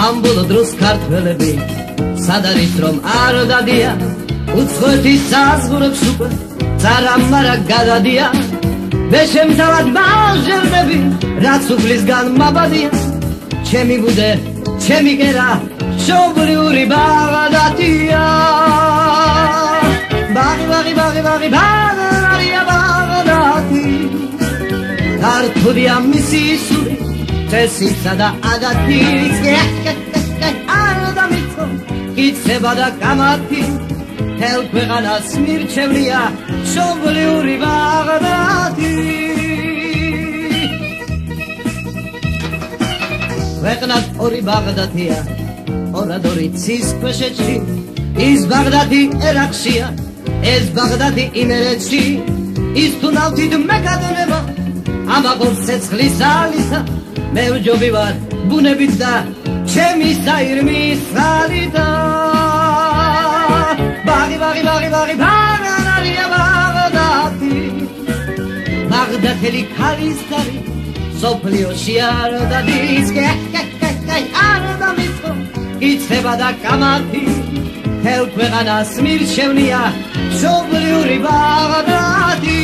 ამ ბოლო დროს ქართველები სად არის რომ არ დადიან უცხოეთის საზღვრებს უკვე წარამარა გადადიან მე შემთავად მაჟერდები რაც უფლისგან მაბადია ჩემი ბუდე ჩემი კერა მშობლიური ბაღდათია ბაღი ბაღარია ბაღდათი ქართულია მისი სული წესისა და ადათი არ დამიწო იცება და კამათი თელ ქვეყანას მირჩევნია მშობლიური ბაღდათი ქვეყნად ორი ბაღდათია ორადორი ცის ქვეშეთში ის ბაღდათი ერაყშია ეს ბაღდათი იმერეთში ის თუ ნავთით მეკადნება ამაღობს ცეცხლის ალისა მე ვჯობი ვარ ბუნებით და ჩემი საირმის ხალიდა ბაღი ბაღარია ბაღდათი ბაღდათელი ქალის დარი სოფლიოში არ დადის არ დამიწო იცება და კამათი თელ ქვეყანას მირჩევნია მშობლიური ბაღდათი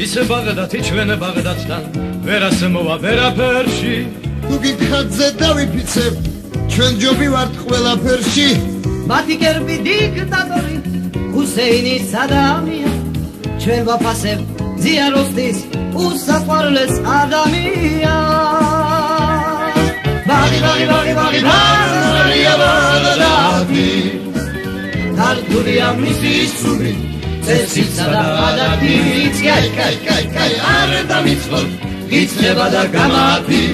ისე ბაღდათი ჩვენ ბაღდათთან ვერას მოვა ვერაფერში თუ გიქხათზე დავიფიცებ ჩვენ ჯობი ვართ ყველაფერში მათი გერბი დიქტატორი ჰუსეინი სადამია ჩვენ ვაფასებ ზიაროსტის უსაყვარლეს ადამიანს ბაღი ბაღარია ბაღდათი ქართულია მისი სული წესისა და ადათი არ დამიწო იცნება და კამათი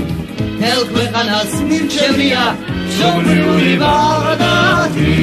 თელ ქვეყანას მირჩევნია მშობლიური ბაღდათი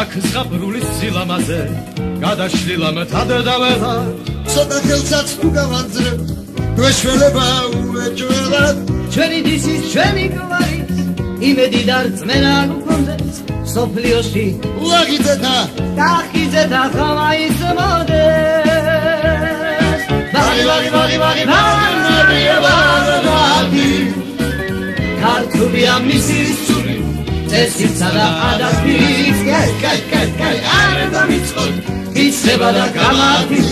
აქ ზღაპრულის სილამაზე გადაშლილა მთად დავეღა ცოტა ხელსაც თუ გავანძრებ გვეშველება უეჭველად ჩვენი დისის ჩვენი გვარის იმედი და რწმენა გქონდეს სოფლიოში ლაგიძეთა კახიძეთა ხამა ისმოდეს ბაღარია ბაღდათი ქართულია მისი სული წესისა და ადათი არ დამიწო იცება და კამათი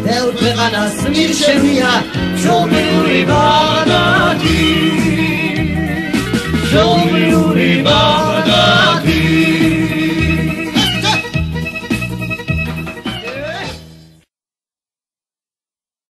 თელ ქვეყანას მირჩევნია მშობლიური